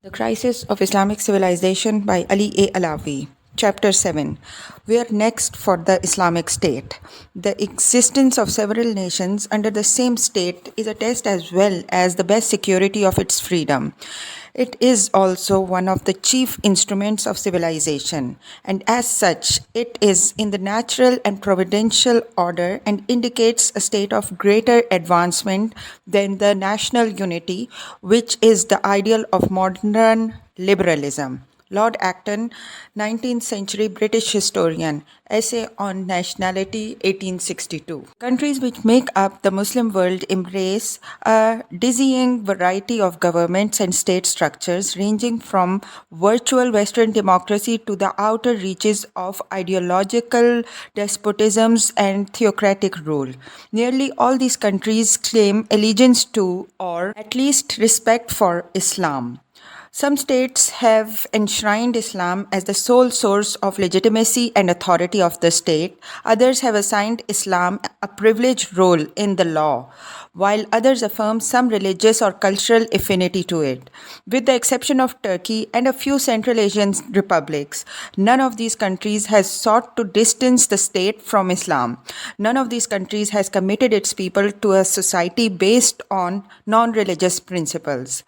The Crisis of Islamic Civilization by Ali A. Allawi. Chapter 7. Where next for the Islamic State? The existence of several nations under the same state is a test as well as the best security of its freedom. It is also one of the chief instruments of civilization, and as such, it is in the natural and providential order and indicates a state of greater advancement than the national unity, which is the ideal of modern liberalism. Lord Acton, 19th century British historian, Essay on Nationality, 1862. Countries which make up the Muslim world embrace a dizzying variety of governments and state structures, ranging from virtual Western democracy to the outer reaches of ideological despotisms and theocratic rule. Nearly all these countries claim allegiance to, or at least respect for, Islam. Some states have enshrined Islam as the sole source of legitimacy and authority of the state. Others have assigned Islam a privileged role in the law, while others affirm some religious or cultural affinity to it. With the exception of Turkey and a few Central Asian republics, none of these countries has sought to distance the state from Islam. None of these countries has committed its people to a society based on non-religious principles.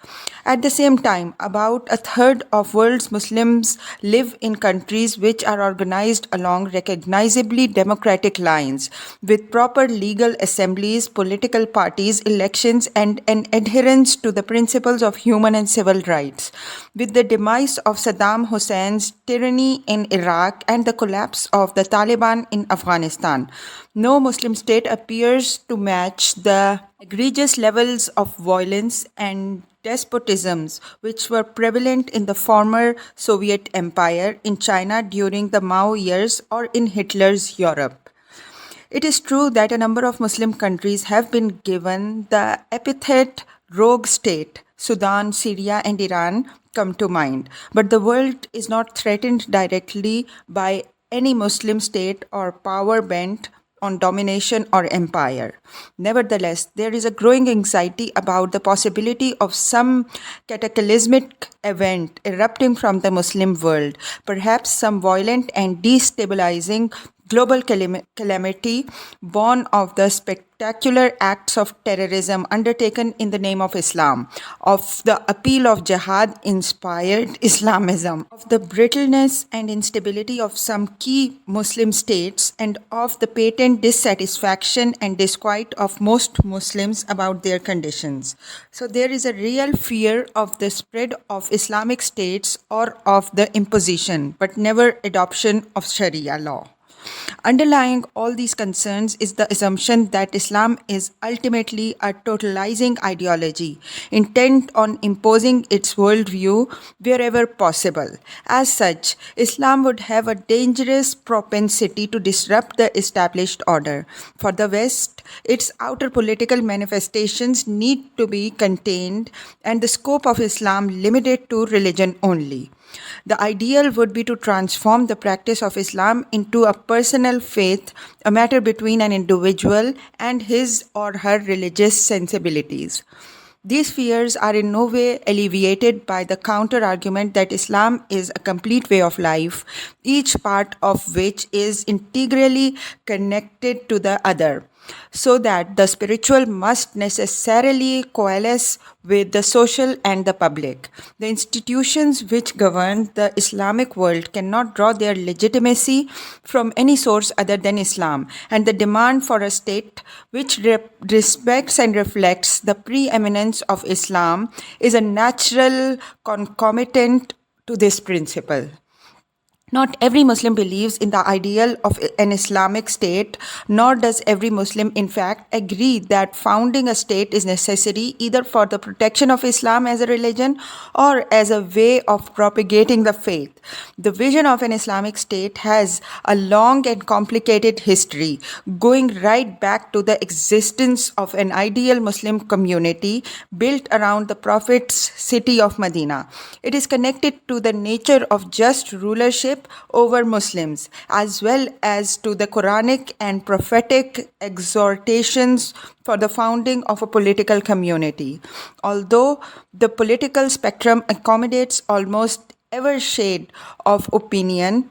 At the same time, about a third of world's Muslims live in countries which are organized along recognizably democratic lines, with proper legal assemblies, political parties, elections, and an adherence to the principles of human and civil rights. With the demise of Saddam Hussein's tyranny in Iraq and the collapse of the Taliban in Afghanistan, no Muslim state appears to match the egregious levels of violence and despotisms which were prevalent in the former Soviet Empire, in China during the Mao years, or in Hitler's Europe. It is true that a number of Muslim countries have been given the epithet rogue state. Sudan, Syria, and Iran come to mind. But the world is not threatened directly by any Muslim state or power bent on domination or empire. Nevertheless, there is a growing anxiety about the possibility of some cataclysmic event erupting from the Muslim world, perhaps some violent and destabilizing global calamity born of the spectacular acts of terrorism undertaken in the name of Islam, of the appeal of jihad-inspired Islamism, of the brittleness and instability of some key Muslim states, and of the patent dissatisfaction and disquiet of most Muslims about their conditions. So there is a real fear of the spread of Islamic states or of the imposition, but never adoption of Sharia law. Underlying all these concerns is the assumption that Islam is ultimately a totalizing ideology, intent on imposing its worldview wherever possible. As such, Islam would have a dangerous propensity to disrupt the established order. For the West, its outer political manifestations need to be contained and the scope of Islam limited to religion only. The ideal would be to transform the practice of Islam into a personal faith, a matter between an individual and his or her religious sensibilities. These fears are in no way alleviated by the counter-argument that Islam is a complete way of life, each part of which is integrally connected to the other, so that the spiritual must necessarily coalesce with the social and the public. The institutions which govern the Islamic world cannot draw their legitimacy from any source other than Islam, and the demand for a state which respects and reflects the preeminence of Islam is a natural concomitant to this principle. Not every Muslim believes in the ideal of an Islamic state, nor does every Muslim, in fact, agree that founding a state is necessary either for the protection of Islam as a religion or as a way of propagating the faith. The vision of an Islamic state has a long and complicated history, going right back to the existence of an ideal Muslim community built around the Prophet's city of Medina. It is connected to the nature of just rulership kingship over Muslims, as well as to the Quranic and prophetic exhortations for the founding of a political community. Although the political spectrum accommodates almost every shade of opinion,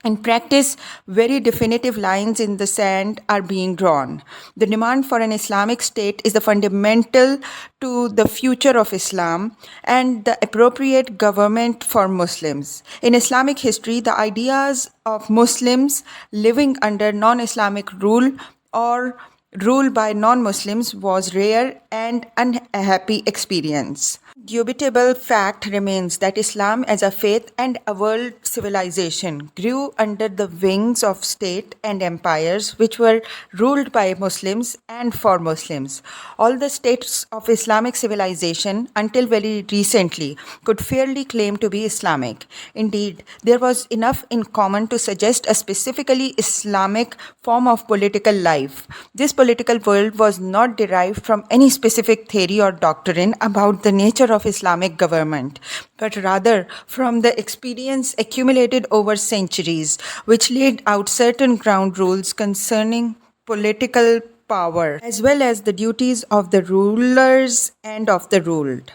in practice, very definitive lines in the sand are being drawn. The demand for an Islamic state is the fundamental to the future of Islam and the appropriate government for Muslims. In Islamic history, the ideas of Muslims living under non-Islamic rule or rule by non-Muslims was rare and unhappy experience. Indubitable fact remains that Islam as a faith and a world civilization grew under the wings of state and empires which were ruled by Muslims and for Muslims. All the states of Islamic civilization until very recently could fairly claim to be Islamic. Indeed, there was enough in common to suggest a specifically Islamic form of political life. This political world was not derived from any specific theory or doctrine about the nature of Islamic government, but rather from the experience accumulated over centuries, which laid out certain ground rules concerning political power, as well as the duties of the rulers and of the ruled.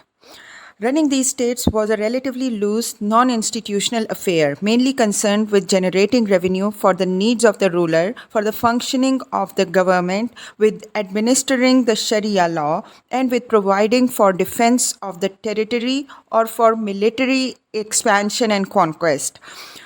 Running these states was a relatively loose, non-institutional affair, mainly concerned with generating revenue for the needs of the ruler, for the functioning of the government, with administering the Sharia law, and with providing for defense of the territory or for military expansion and conquest.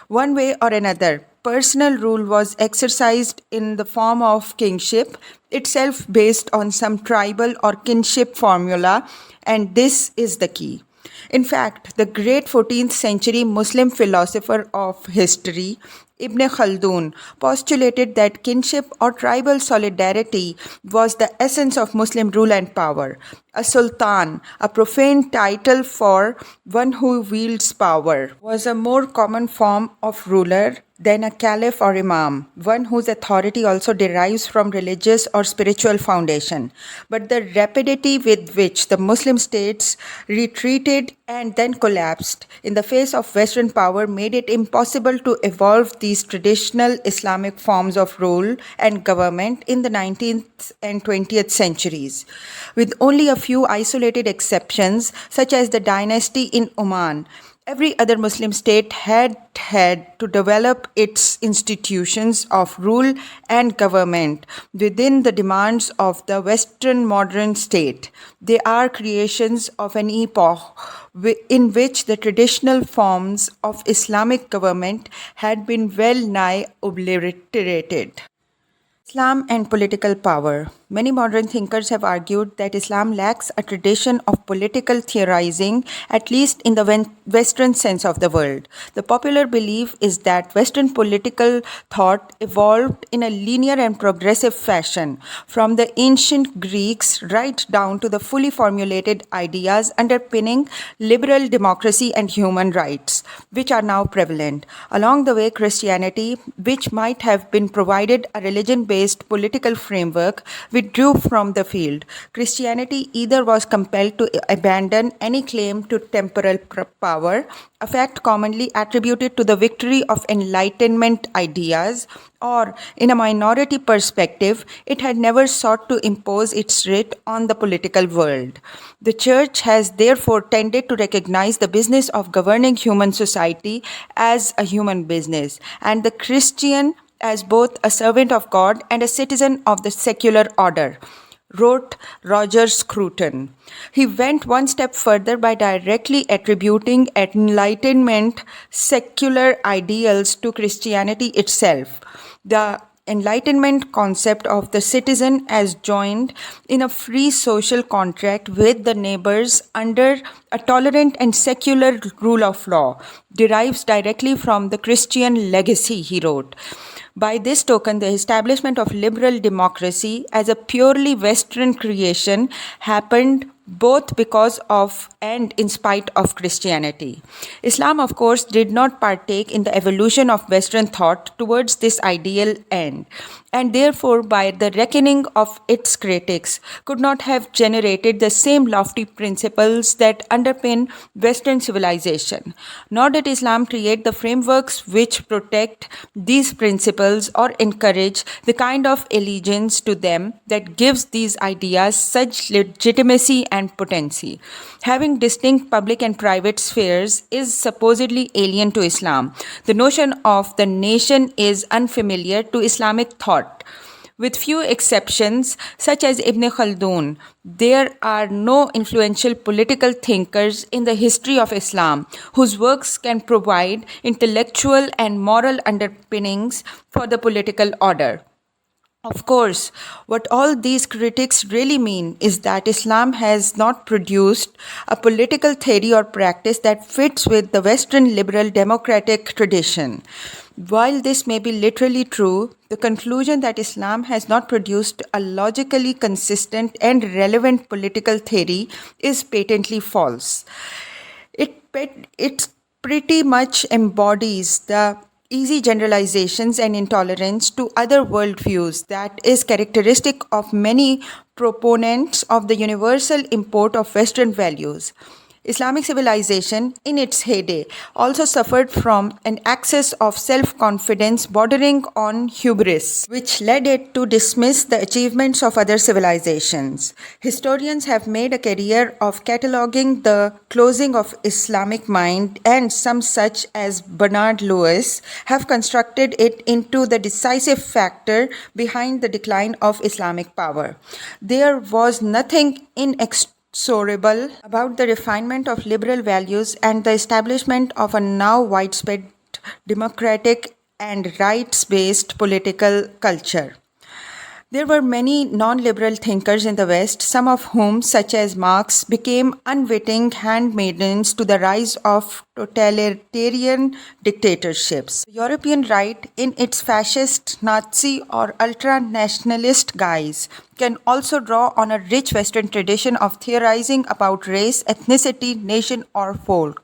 One way or another, personal rule was exercised in the form of kingship, itself based on some tribal or kinship formula, and this is the key. In fact, the great 14th century Muslim philosopher of history, Ibn Khaldun, postulated that kinship or tribal solidarity was the essence of Muslim rule and power. A sultan, a profane title for one who wields power, was a more common form of ruler than a caliph or imam, one whose authority also derives from religious or spiritual foundation. But the rapidity with which the Muslim states retreated and then collapsed in the face of Western power made it impossible to evolve these traditional Islamic forms of rule and government in the 19th and 20th centuries. With only a few isolated exceptions, such as the dynasty in Oman, every other Muslim state had to develop its institutions of rule and government within the demands of the Western modern state. They are creations of an epoch in which the traditional forms of Islamic government had been well nigh obliterated. Islam and political power. Many modern thinkers have argued that Islam lacks a tradition of political theorizing, at least in the Western sense of the word. The popular belief is that Western political thought evolved in a linear and progressive fashion, from the ancient Greeks right down to the fully formulated ideas underpinning liberal democracy and human rights, which are now prevalent. Along the way, Christianity, which might have been provided a religion-based political framework, withdrew from the field. Christianity either was compelled to abandon any claim to temporal power, a fact commonly attributed to the victory of Enlightenment ideas, or, in a minority perspective, it had never sought to impose its writ on the political world. The Church has therefore tended to recognize the business of governing human society as a human business, and the Christian as both a servant of God and a citizen of the secular order, wrote Roger Scruton. He went one step further by directly attributing Enlightenment secular ideals to Christianity itself. The Enlightenment concept of the citizen as joined in a free social contract with the neighbors under a tolerant and secular rule of law derives directly from the Christian legacy, he wrote. By this token, the establishment of liberal democracy as a purely Western creation happened both because of and in spite of Christianity. Islam, of course, did not partake in the evolution of Western thought towards this ideal end. and therefore by the reckoning of its critics, could not have generated the same lofty principles that underpin Western civilization. Nor did Islam create the frameworks which protect these principles or encourage the kind of allegiance to them that gives these ideas such legitimacy and potency. Having distinct public and private spheres is supposedly alien to Islam. The notion of the nation is unfamiliar to Islamic thought. With few exceptions, such as Ibn Khaldun, there are no influential political thinkers in the history of Islam whose works can provide intellectual and moral underpinnings for the political order. Of course, what all these critics really mean is that Islam has not produced a political theory or practice that fits with the Western liberal democratic tradition. While this may be literally true, the conclusion that Islam has not produced a logically consistent and relevant political theory is patently false. It pretty much embodies the easy generalizations and intolerance to other worldviews that is characteristic of many proponents of the universal import of Western values. Islamic civilization, in its heyday, also suffered from an excess of self-confidence bordering on hubris, which led it to dismiss the achievements of other civilizations. Historians have made a career of cataloging the closing of Islamic mind, and some such as Bernard Lewis have constructed it into the decisive factor behind the decline of Islamic power. There was nothing inexorable about the refinement of liberal values and the establishment of a now widespread democratic and rights-based political culture. There were many non-liberal thinkers in the West, some of whom, such as Marx, became unwitting handmaidens to the rise of totalitarian dictatorships. The European right, in its fascist, Nazi, or ultra-nationalist guise, can also draw on a rich Western tradition of theorizing about race, ethnicity, nation, or folk.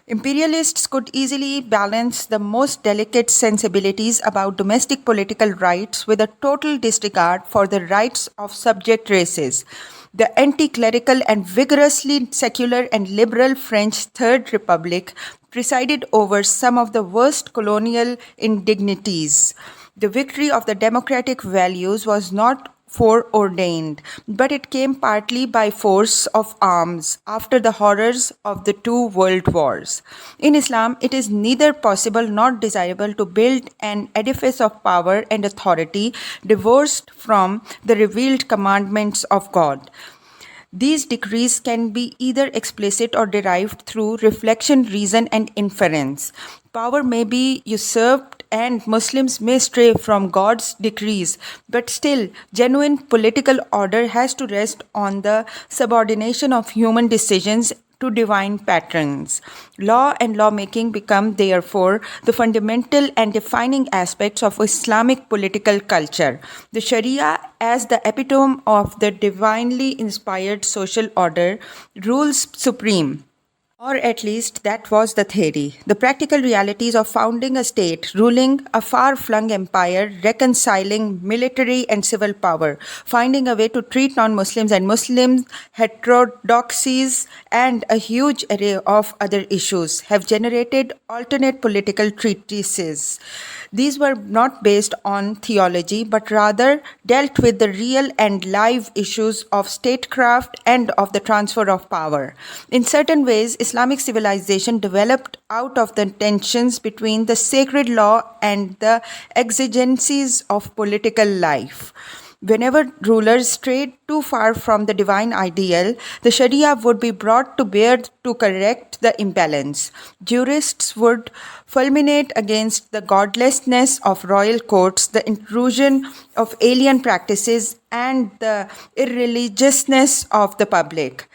Imperialists could easily balance the most delicate sensibilities about domestic political rights with a total disregard for the rights of subject races. The anti-clerical and vigorously secular and liberal French Third Republic presided over some of the worst colonial indignities. The victory of the democratic values was not foreordained, but it came partly by force of arms after the horrors of the two world wars. In Islam, it is neither possible nor desirable to build an edifice of power and authority divorced from the revealed commandments of God. These decrees can be either explicit or derived through reflection, reason, and inference. Power may be usurped and Muslims may stray from God's decrees, but still, genuine political order has to rest on the subordination of human decisions to divine patterns. Law and lawmaking become, therefore, the fundamental and defining aspects of Islamic political culture. The Sharia, as the epitome of the divinely inspired social order, rules supreme. Or at least that was the theory. The practical realities of founding a state, ruling a far-flung empire, reconciling military and civil power, finding a way to treat non-Muslims and Muslim heterodoxies, and a huge array of other issues have generated alternate political treatises. These were not based on theology, but rather dealt with the real and live issues of statecraft and of the transfer of power. In certain ways, Islamic civilization developed out of the tensions between the sacred law and the exigencies of political life. Whenever rulers strayed too far from the divine ideal, the Sharia would be brought to bear to correct the imbalance. Jurists would fulminate against the godlessness of royal courts, the intrusion of alien practices, and the irreligiousness of the public.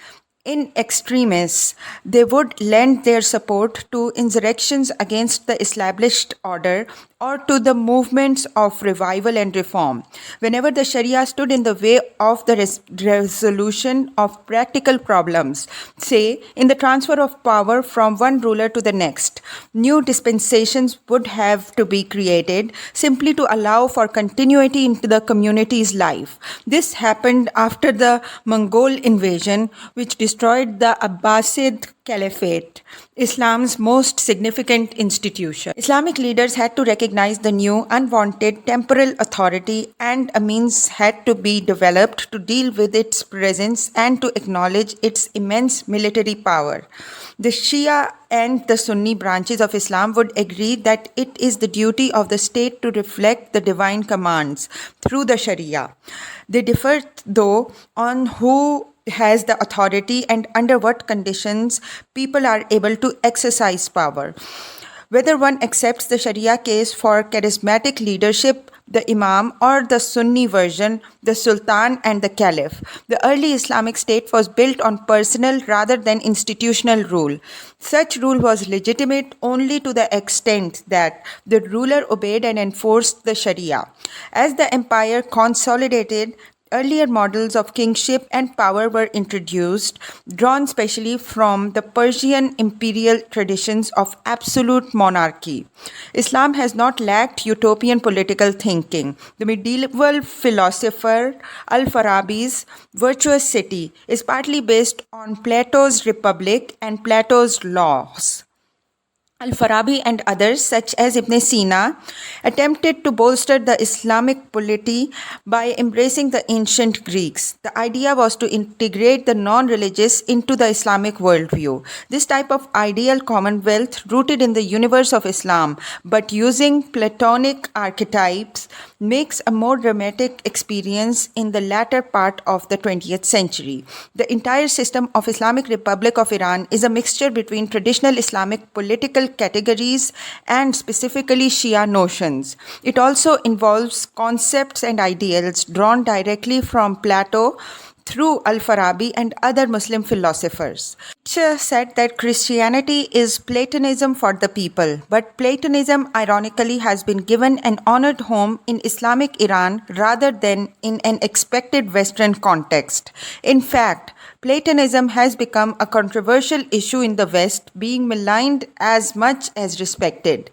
In extremis, they would lend their support to insurrections against the established order or to the movements of revival and reform. Whenever the Sharia stood in the way of the resolution of practical problems, say in the transfer of power from one ruler to the next, new dispensations would have to be created simply to allow for continuity into the community's life. This happened after the Mongol invasion, which destroyed the Abbasid Caliphate, Islam's most significant institution. Islamic leaders had to recognize the new, unwanted temporal authority, and a means had to be developed to deal with its presence and to acknowledge its immense military power. The Shia and the Sunni branches of Islam would agree that it is the duty of the state to reflect the divine commands through the Sharia. They differ, though, on who has the authority and under what conditions people are able to exercise power. Whether one accepts the Sharia case for charismatic leadership, the Imam, or the Sunni version, the Sultan and the Caliph, the early Islamic state was built on personal rather than institutional rule. Such rule was legitimate only to the extent that the ruler obeyed and enforced the Sharia. As the empire consolidated, earlier models of kingship and power were introduced, drawn specially from the Persian imperial traditions of absolute monarchy. Islam has not lacked utopian political thinking. The medieval philosopher Al-Farabi's virtuous city is partly based on Plato's Republic and Plato's laws. Al-Farabi and others, such as Ibn Sina, attempted to bolster the Islamic polity by embracing the ancient Greeks. The idea was to integrate the non-religious into the Islamic worldview. This type of ideal commonwealth, rooted in the universe of Islam, but using Platonic archetypes, makes a more dramatic experience in the latter part of the 20th century. The entire system of Islamic Republic of Iran is a mixture between traditional Islamic political categories and specifically Shia notions. It also involves concepts and ideals drawn directly from Plato through Al-Farabi and other Muslim philosophers. Nietzsche said that Christianity is Platonism for the people, but Platonism ironically has been given an honored home in Islamic Iran rather than in an expected Western context. In fact, Platonism has become a controversial issue in the West, being maligned as much as respected.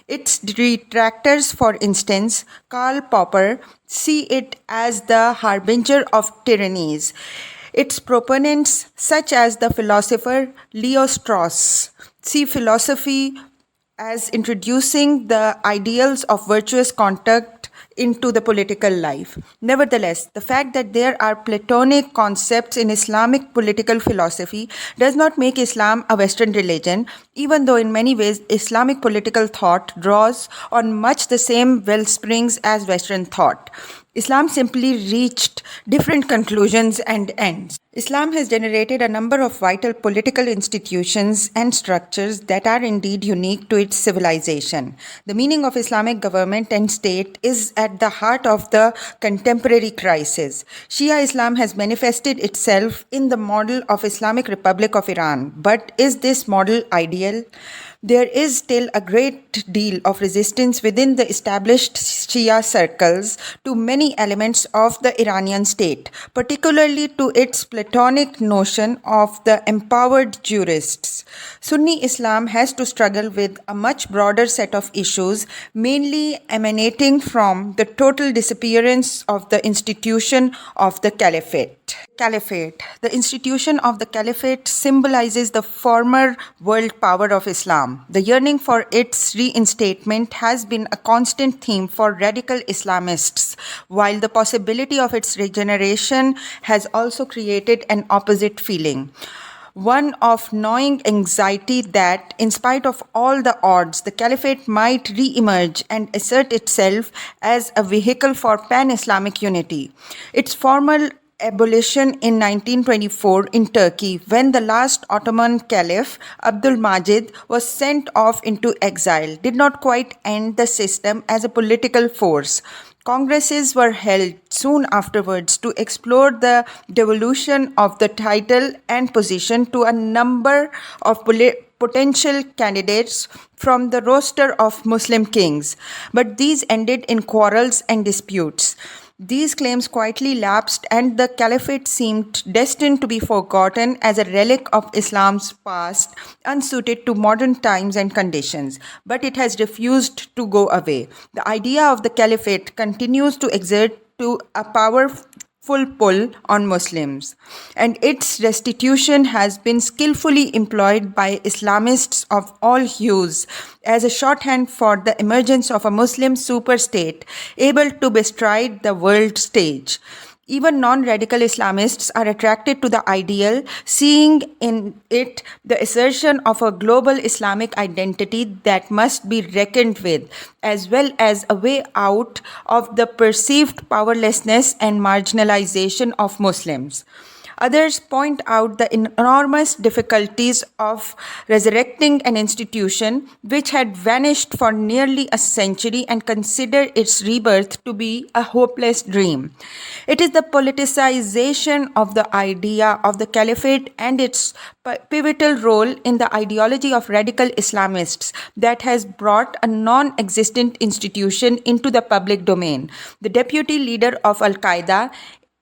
Its detractors, for instance, Karl Popper, see it as the harbinger of tyrannies. Its proponents, such as the philosopher Leo Strauss, see philosophy as introducing the ideals of virtuous conduct into the political life. Nevertheless, the fact that there are Platonic concepts in Islamic political philosophy does not make Islam a Western religion, even though in many ways Islamic political thought draws on much the same wellsprings as Western thought. Islam simply reached different conclusions and ends. Islam has generated a number of vital political institutions and structures that are indeed unique to its civilization. The meaning of Islamic government and state is at the heart of the contemporary crisis. Shia Islam has manifested itself in the model of Islamic Republic of Iran. But is this model ideal? There is still a great deal of resistance within the established Shia circles to many elements of the Iranian state, particularly to its Platonic notion of the empowered jurists. Sunni Islam has to struggle with a much broader set of issues, mainly emanating from the total disappearance of the institution of the Caliphate. The institution of the Caliphate symbolizes the former world power of Islam. The yearning for its reinstatement has been a constant theme for radical Islamists, while the possibility of its regeneration has also created an opposite feeling. One of gnawing anxiety that, in spite of all the odds, the Caliphate might re-emerge and assert itself as a vehicle for pan-Islamic unity. Its formal abolition in 1924 in Turkey, when the last Ottoman Caliph, Abdülmecid, was sent off into exile, did not quite end the system as a political force. Congresses were held soon afterwards to explore the devolution of the title and position to a number of potential candidates from the roster of Muslim kings, but these ended in quarrels and disputes. These claims quietly lapsed, and the Caliphate seemed destined to be forgotten as a relic of Islam's past, unsuited to modern times and conditions. But it has refused to go away. The idea of the Caliphate continues to exert a powerful pull on Muslims, and its restitution has been skillfully employed by Islamists of all hues as a shorthand for the emergence of a Muslim superstate able to bestride the world stage. Even non-radical Islamists are attracted to the ideal, seeing in it the assertion of a global Islamic identity that must be reckoned with, as well as a way out of the perceived powerlessness and marginalization of Muslims. Others point out the enormous difficulties of resurrecting an institution which had vanished for nearly a century and consider its rebirth to be a hopeless dream. It is the politicization of the idea of the Caliphate and its pivotal role in the ideology of radical Islamists that has brought a non-existent institution into the public domain. The deputy leader of Al-Qaeda,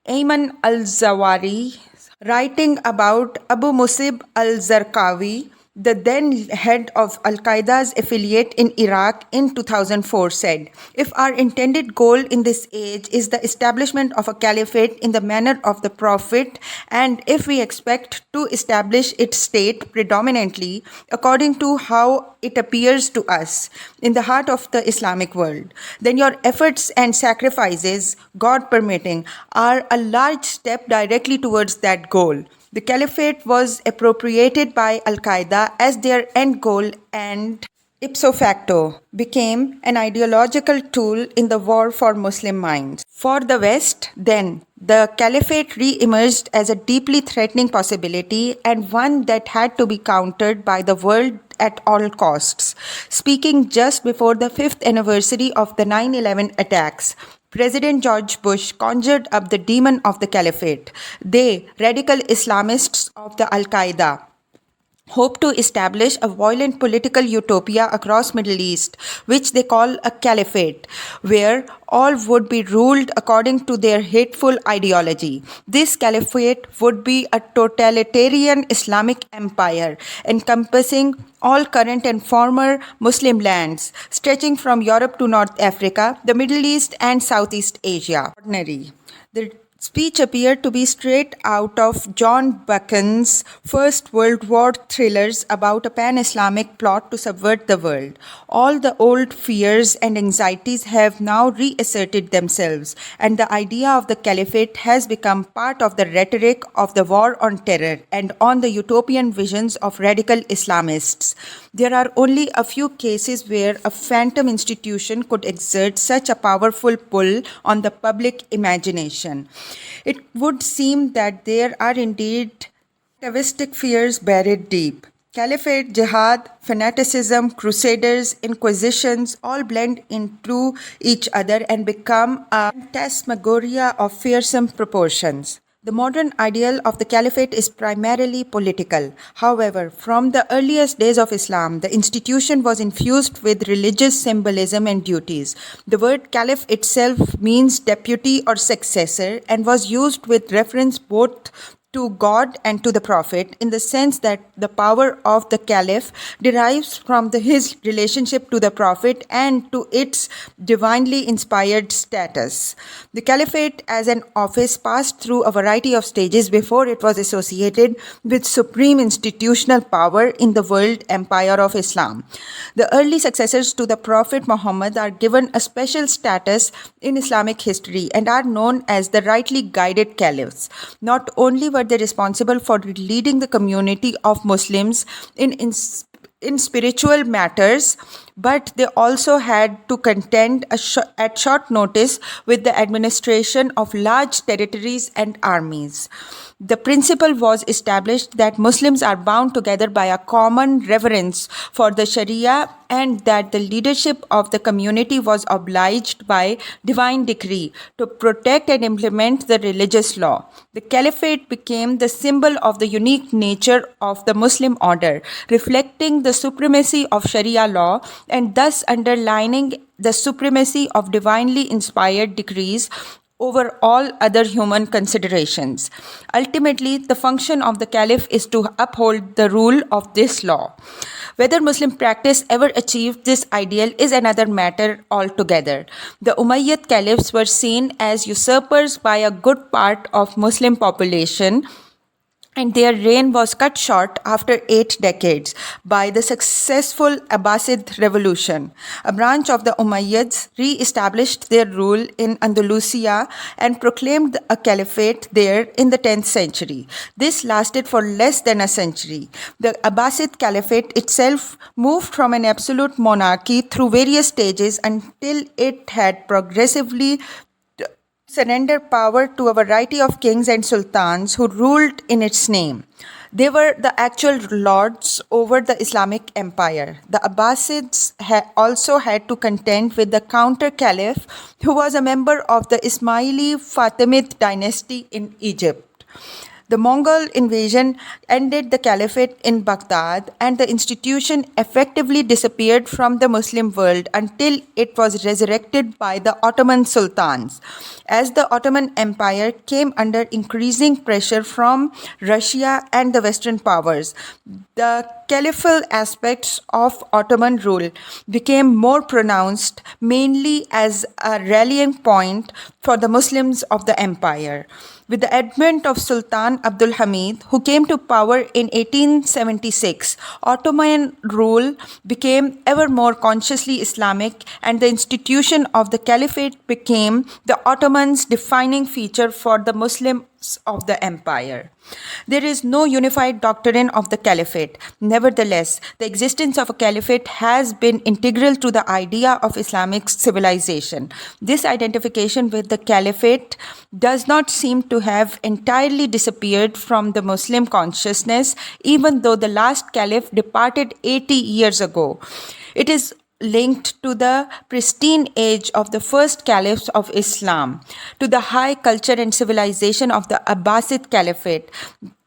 Ayman al-Zawahiri, writing about Abu Musib al-Zarqawi, the then head of Al-Qaeda's affiliate in Iraq in 2004 said, "If our intended goal in this age is the establishment of a caliphate in the manner of the Prophet, and if we expect to establish its state predominantly according to how it appears to us in the heart of the Islamic world, then your efforts and sacrifices, God permitting, are a large step directly towards that goal." The caliphate was appropriated by Al-Qaeda as their end goal and ipso facto became an ideological tool in the war for Muslim minds. For the West, then, the caliphate re-emerged as a deeply threatening possibility and one that had to be countered by the world at all costs. Speaking just before the 5th anniversary of the 9/11 attacks, President George Bush conjured up the demon of the caliphate. They, radical Islamists of the Al-Qaeda, hope to establish a violent political utopia across Middle East, which they call a caliphate, where all would be ruled according to their hateful ideology. This caliphate would be a totalitarian Islamic empire encompassing all current and former Muslim lands, stretching from Europe to North Africa, the Middle East, and Southeast Asia. The speech appeared to be straight out of John Buchan's First World War thrillers about a pan-Islamic plot to subvert the world. All the old fears and anxieties have now reasserted themselves, and the idea of the caliphate has become part of the rhetoric of the war on terror and on the utopian visions of radical Islamists. There are only a few cases where a phantom institution could exert such a powerful pull on the public imagination. It would seem that there are indeed atavistic fears buried deep. Caliphate, jihad, fanaticism, crusaders, inquisitions all blend into each other and become a phantasmagoria of fearsome proportions. The modern ideal of the caliphate is primarily political. However, from the earliest days of Islam, the institution was infused with religious symbolism and duties. The word caliph itself means deputy or successor and was used with reference both to God and to the Prophet, in the sense that the power of the caliph derives from his relationship to the Prophet and to its divinely inspired status. The caliphate as an office passed through a variety of stages before it was associated with supreme institutional power in the world empire of Islam. The early successors to the Prophet Muhammad are given a special status in Islamic history and are known as the rightly guided caliphs. Not only were they responsible for leading the community of Muslims in spiritual matters, but they also had to contend at short notice with the administration of large territories and armies. the principle was established that Muslims are bound together by a common reverence for the Sharia and that the leadership of the community was obliged by divine decree to protect and implement the religious law. The Caliphate became the symbol of the unique nature of the Muslim order, reflecting the supremacy of Sharia law and thus underlining the supremacy of divinely inspired decrees over all other human considerations. Ultimately, the function of the caliph is to uphold the rule of this law. Whether Muslim practice ever achieved this ideal is another matter altogether. The Umayyad caliphs were seen as usurpers by a good part of Muslim population, and their reign was cut short after 8 decades by the successful Abbasid revolution. A branch of the Umayyads re-established their rule in Andalusia and proclaimed a caliphate there in the 10th century. This lasted for less than a century. The Abbasid Caliphate itself moved from an absolute monarchy through various stages until it had progressively surrender power to a variety of kings and sultans who ruled in its name. They were the actual lords over the Islamic empire. The Abbasids also had to contend with the counter-caliph who was a member of the Ismaili Fatimid dynasty in Egypt. The Mongol invasion ended the caliphate in Baghdad, and the institution effectively disappeared from the Muslim world until it was resurrected by the Ottoman sultans. As the Ottoman Empire came under increasing pressure from Russia and the Western powers, the caliphal aspects of Ottoman rule became more pronounced, mainly as a rallying point for the Muslims of the empire. With the advent of Sultan Abdul Hamid, who came to power in 1876, Ottoman rule became ever more consciously Islamic, and the institution of the caliphate became the Ottomans' defining feature for the Muslims of the empire. There is no unified doctrine of the caliphate. Nevertheless, the existence of a caliphate has been integral to the idea of Islamic civilization. This identification with the caliphate does not seem to have entirely disappeared from the Muslim consciousness, even though the last caliph departed 80 years ago. It is linked to the pristine age of the first caliphs of Islam, to the high culture and civilization of the Abbasid Caliphate,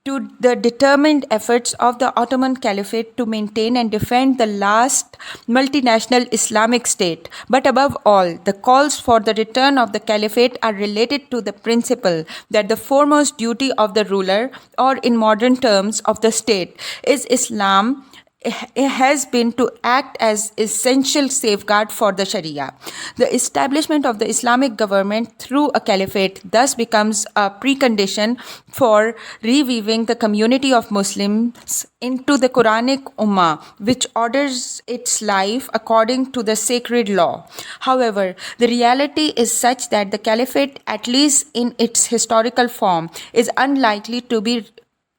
to the determined efforts of the Ottoman Caliphate to maintain and defend the last multinational Islamic state. But above all, the calls for the return of the Caliphate are related to the principle that the foremost duty of the ruler, or in modern terms of the state, is Islam. It has been to act as essential safeguard for the Sharia. The establishment of the Islamic government through a caliphate thus becomes a precondition for reweaving the community of Muslims into the Quranic Ummah, which orders its life according to the sacred law. However, the reality is such that the caliphate, at least in its historical form, is unlikely to be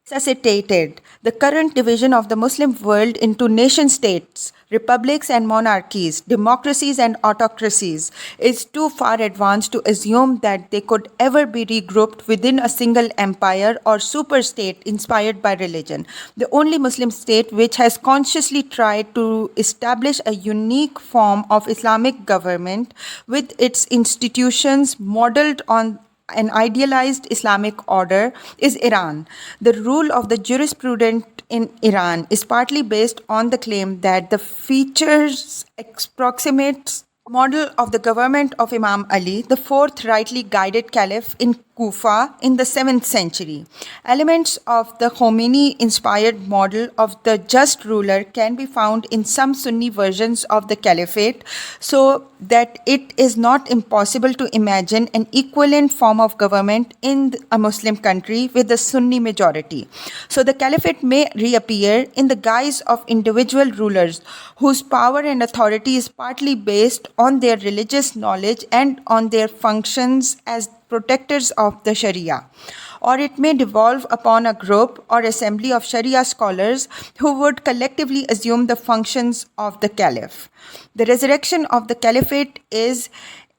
resuscitated. The current division of the Muslim world into nation-states, republics and monarchies, democracies and autocracies, is too far advanced to assume that they could ever be regrouped within a single empire or super-state inspired by religion. The only Muslim state which has consciously tried to establish a unique form of Islamic government with its institutions modeled on an idealized Islamic order is Iran. The rule of the jurisprudent in Iran is partly based on the claim that the features approximates model of the government of Imam Ali, the fourth rightly guided caliph in Kufa in the 7th century. Elements of the Khomeini-inspired model of the just ruler can be found in some Sunni versions of the caliphate, so that it is not impossible to imagine an equivalent form of government in a Muslim country with a Sunni majority. So the caliphate may reappear in the guise of individual rulers whose power and authority is partly based on their religious knowledge and on their functions as protectors of the Sharia. Or it may devolve upon a group or assembly of Sharia scholars who would collectively assume the functions of the caliph. The resurrection of the caliphate is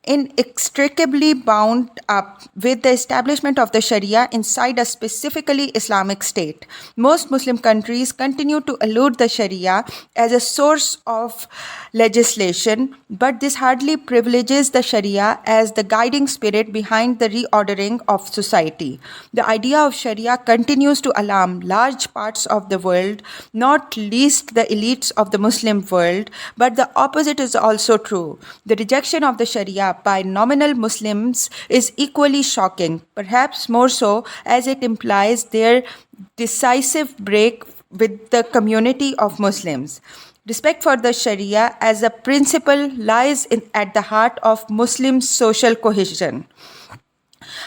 inextricably bound up with the establishment of the Sharia inside a specifically Islamic state. Most Muslim countries continue to elude the Sharia as a source of legislation, but this hardly privileges the Sharia as the guiding spirit behind the reordering of society. The idea of Sharia continues to alarm large parts of the world, not least the elites of the Muslim world, but the opposite is also true. The rejection of the Sharia by nominal Muslims is equally shocking, perhaps more so as it implies their decisive break with the community of Muslims. Respect for the Sharia as a principle lies at the heart of Muslim social cohesion.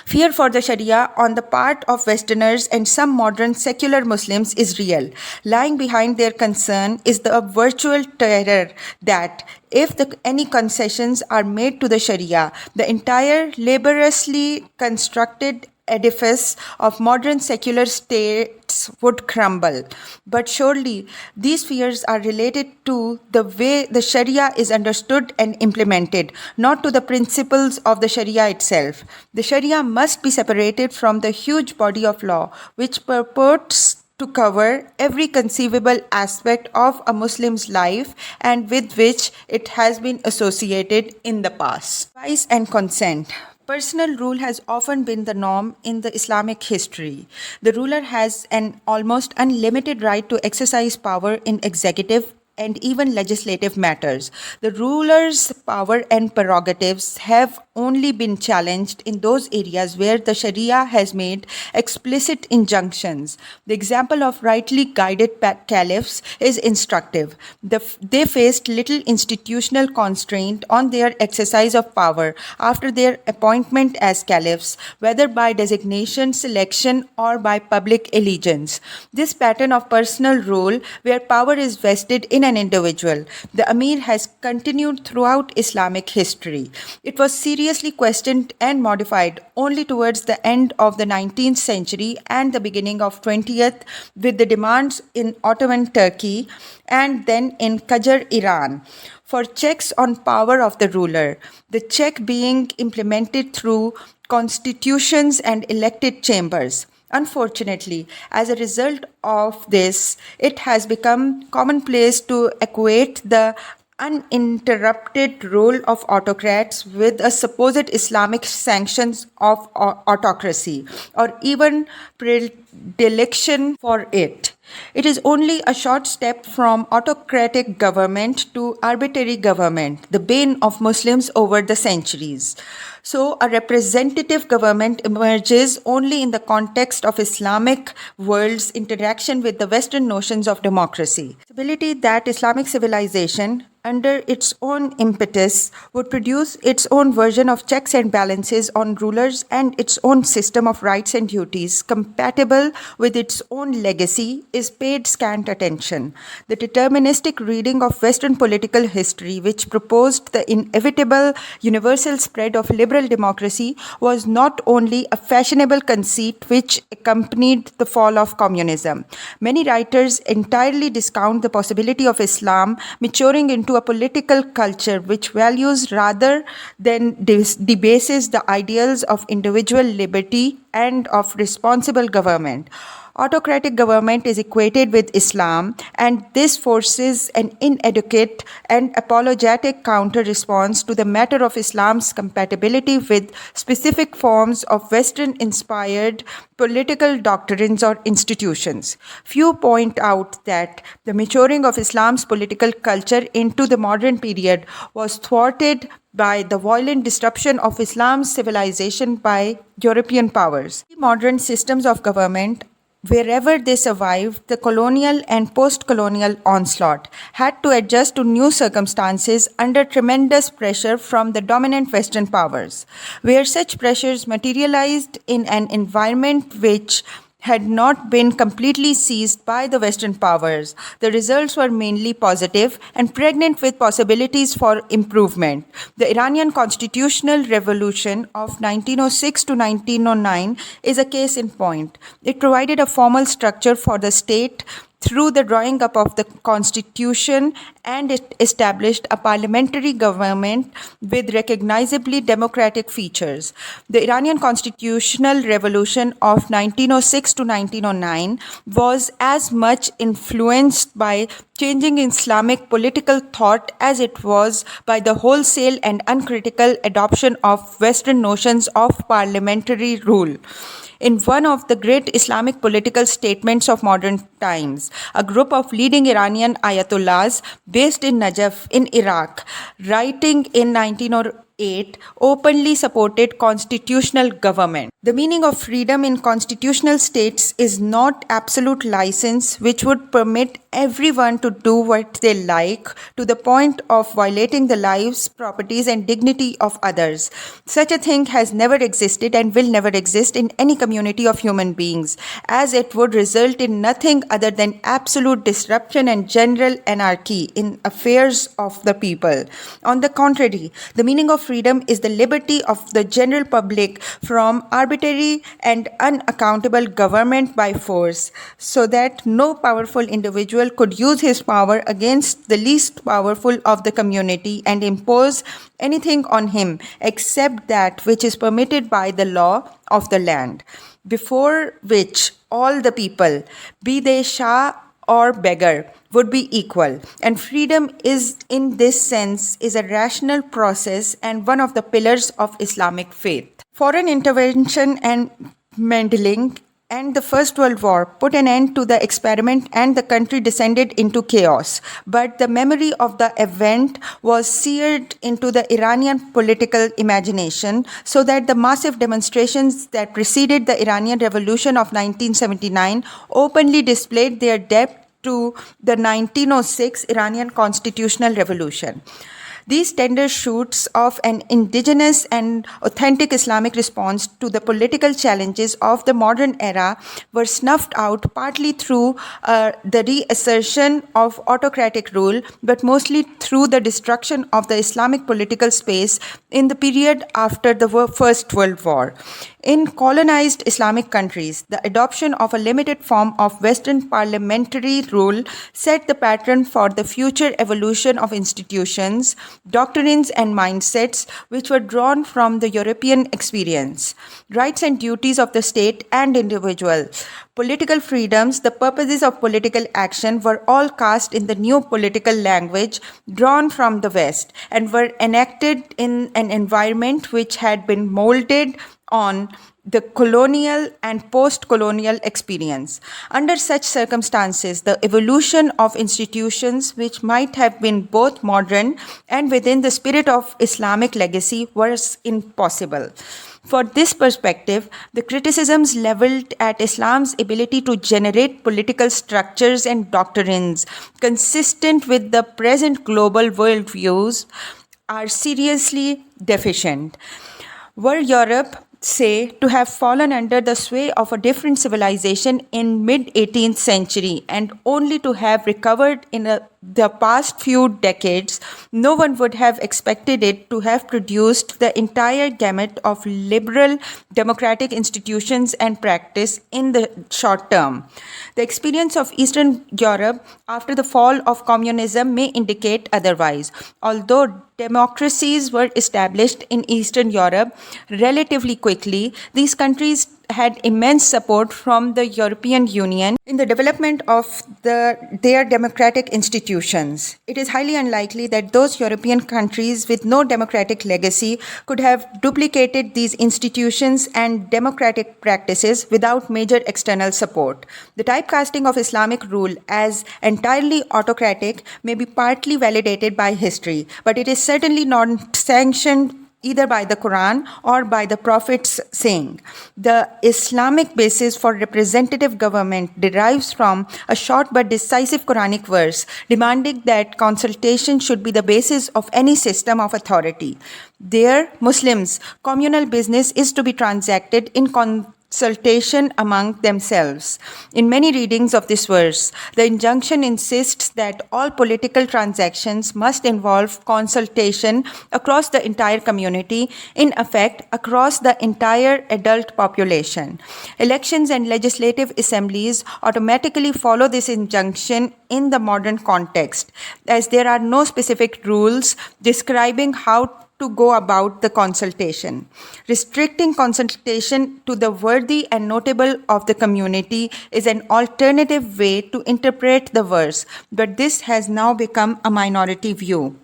Fear for the Sharia on the part of Westerners and some modern secular Muslims is real. Lying behind their concern is the virtual terror that if any concessions are made to the Sharia, the entire laboriously constructed edifice of modern secular states would crumble. But surely these fears are related to the way the Sharia is understood and implemented, not to the principles of the Sharia itself. The Sharia must be separated from the huge body of law which purports to cover every conceivable aspect of a Muslim's life and with which it has been associated in the past. Advice and consent. Personal rule has often been the norm in the Islamic history. The ruler has an almost unlimited right to exercise power in executive and even legislative matters. The ruler's power and prerogatives have only been challenged in those areas where the Sharia has made explicit injunctions. The example of rightly guided caliphs is instructive. They faced little institutional constraint on their exercise of power after their appointment as caliphs, whether by designation, selection, or by public allegiance. This pattern of personal rule, where power is vested in an individual, the Amir has continued throughout Islamic history. It was seriously questioned and modified only towards the end of the 19th century and the beginning of 20th with the demands in Ottoman Turkey and then in Qajar, Iran, for checks on power of the ruler, the check being implemented through constitutions and elected chambers. Unfortunately, as a result of this, it has become commonplace to equate the uninterrupted rule of autocrats with a supposed Islamic sanctions of autocracy or even predilection for it. It is only a short step from autocratic government to arbitrary government, the bane of Muslims over the centuries. So, a representative government emerges only in the context of Islamic world's interaction with the Western notions of democracy. The possibility that Islamic civilization, under its own impetus, would produce its own version of checks and balances on rulers and its own system of rights and duties compatible with its own legacy is paid scant attention. The deterministic reading of Western political history, which proposed the inevitable universal spread of liberal democracy, was not only a fashionable conceit which accompanied the fall of communism. Many writers entirely discount the possibility of Islam maturing into a political culture which values rather than debases the ideals of individual liberty and of responsible government. Autocratic government is equated with Islam, and this forces an inadequate and apologetic counter-response to the matter of Islam's compatibility with specific forms of Western-inspired political doctrines or institutions. Few point out that the maturing of Islam's political culture into the modern period was thwarted by the violent disruption of Islam's civilization by European powers. Modern systems of government, wherever they survived the colonial and post-colonial onslaught, had to adjust to new circumstances under tremendous pressure from the dominant Western powers. Where such pressures materialized in an environment which had not been completely seized by the Western powers, the results were mainly positive and pregnant with possibilities for improvement. The Iranian constitutional revolution of 1906 to 1909 is a case in point. It provided a formal structure for the state through the drawing up of the constitution, and it established a parliamentary government with recognizably democratic features. The Iranian constitutional revolution of 1906 to 1909 was as much influenced by changing Islamic political thought as it was by the wholesale and uncritical adoption of Western notions of parliamentary rule. In one of the great Islamic political statements of modern times, a group of leading Iranian ayatollahs based in Najaf in Iraq, writing in 1908, openly supported constitutional government. The meaning of freedom in constitutional states is not absolute license which would permit everyone to do what they like to the point of violating the lives, properties, and dignity of others. Such a thing has never existed and will never exist in any community of human beings, as it would result in nothing other than absolute disruption and general anarchy in affairs of the people. On the contrary, the meaning of freedom is the liberty of the general public from arbitrary and unaccountable government by force, so that no powerful individual could use his power against the least powerful of the community and impose anything on him except that which is permitted by the law of the land, before which all the people, be they Shah or beggar, would be equal. And freedom is, in this sense, is a rational process and one of the pillars of Islamic faith. Foreign intervention and meddling and the First World War put an end to the experiment and the country descended into chaos. But the memory of the event was seared into the Iranian political imagination, so that the massive demonstrations that preceded the Iranian Revolution of 1979 openly displayed their debt to the 1906 Iranian Constitutional Revolution. These tender shoots of an indigenous and authentic Islamic response to the political challenges of the modern era were snuffed out partly through the reassertion of autocratic rule, but mostly through the destruction of the Islamic political space in the period after the First World War. In colonized Islamic countries, the adoption of a limited form of Western parliamentary rule set the pattern for the future evolution of institutions, doctrines, and mindsets which were drawn from the European experience. Rights and duties of the state and individual, political freedoms, the purposes of political action were all cast in the new political language drawn from the West and were enacted in an environment which had been molded on the colonial and post-colonial experience. Under such circumstances, the evolution of institutions which might have been both modern and within the spirit of Islamic legacy was impossible. For this perspective, the criticisms leveled at Islam's ability to generate political structures and doctrines consistent with the present global worldviews are seriously deficient. Were Europe, say, to have fallen under the sway of a different civilization in mid-18th century and only to have recovered in the past few decades, no one would have expected it to have produced the entire gamut of liberal democratic institutions and practice in the short term. The experience of Eastern Europe after the fall of communism may indicate otherwise. Although democracies were established in Eastern Europe relatively quickly, these countries had immense support from the European Union in the development of their democratic institutions. It is highly unlikely that those European countries with no democratic legacy could have duplicated these institutions and democratic practices without major external support. The typecasting of Islamic rule as entirely autocratic may be partly validated by history, but it is certainly not sanctioned either by the Quran or by the Prophet's saying. The Islamic basis for representative government derives from a short but decisive Quranic verse demanding that consultation should be the basis of any system of authority. There, Muslims, communal business is to be transacted in consultation among themselves. In many readings of this verse, the injunction insists that all political transactions must involve consultation across the entire community, in effect, across the entire adult population. Elections and legislative assemblies automatically follow this injunction in the modern context, as there are no specific rules describing how to go about the consultation. Restricting consultation to the worthy and notable of the community is an alternative way to interpret the verse, but this has now become a minority view.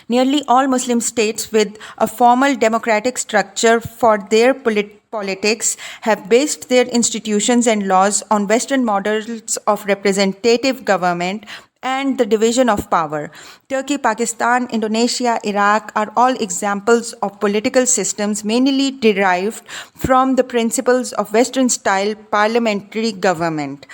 Nearly all Muslim states with a formal democratic structure for their politics have based their institutions and laws on Western models of representative government and the division of power. Turkey, Pakistan, Indonesia, Iraq are all examples of political systems mainly derived from the principles of Western-style parliamentary government,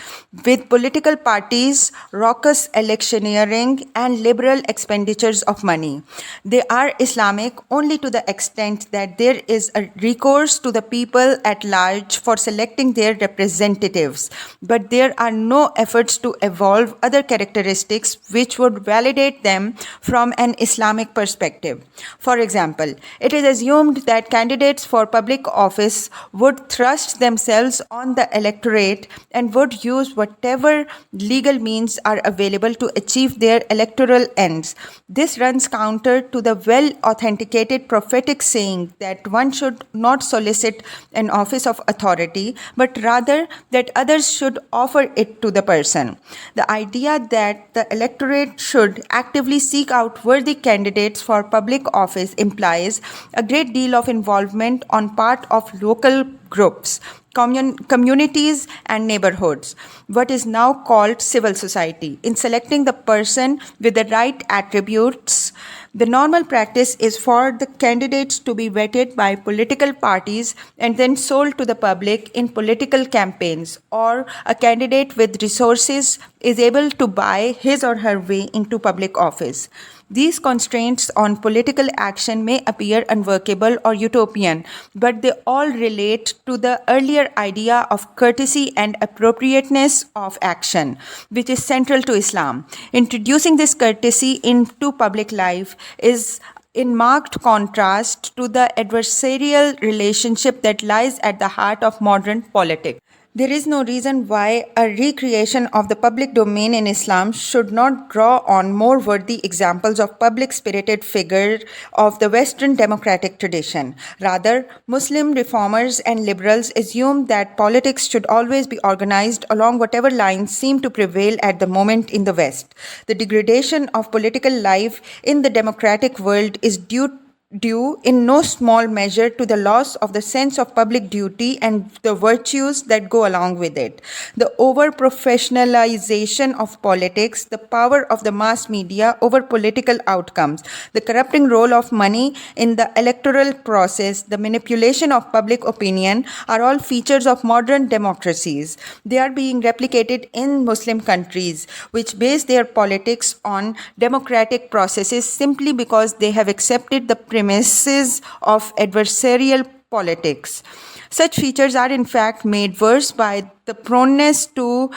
with political parties, raucous electioneering, and liberal expenditures of money. They are Islamic only to the extent that there is a recourse to the people at large for selecting their representatives, but there are no efforts to evolve other characteristics which would validate them from an Islamic perspective. For example, it is assumed that candidates for public office would thrust themselves on the electorate and would use whatever legal means are available to achieve their electoral ends. This runs counter to the well-authenticated prophetic saying that one should not solicit an office of authority, but rather that others should offer it to the person. The idea that the electorate should actively seek out worthy candidates for public office implies a great deal of involvement on part of local groups, communities, and neighborhoods, what is now called civil society, in selecting the person with the right attributes. The normal practice is for the candidates to be vetted by political parties and then sold to the public in political campaigns, or a candidate with resources is able to buy his or her way into public office. These constraints on political action may appear unworkable or utopian, but they all relate to the earlier idea of courtesy and appropriateness of action, which is central to Islam. Introducing this courtesy into public life is in marked contrast to the adversarial relationship that lies at the heart of modern politics. There is no reason why a recreation of the public domain in Islam should not draw on more worthy examples of public-spirited figures of the Western democratic tradition. Rather, Muslim reformers and liberals assume that politics should always be organized along whatever lines seem to prevail at the moment in the West. The degradation of political life in the democratic world is due in no small measure to the loss of the sense of public duty and the virtues that go along with it. The over-professionalization of politics, the power of the mass media over political outcomes, the corrupting role of money in the electoral process, the manipulation of public opinion are all features of modern democracies. They are being replicated in Muslim countries, which base their politics on democratic processes simply because they have accepted the premises of adversarial politics. Such features are in fact made worse by the proneness to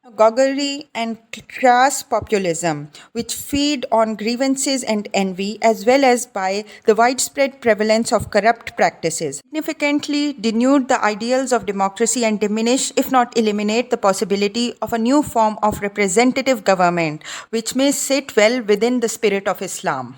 demagoguery and crass populism, which feed on grievances and envy, as well as by the widespread prevalence of corrupt practices. Significantly denude the ideals of democracy and diminish, if not eliminate, the possibility of a new form of representative government, which may sit well within the spirit of Islam.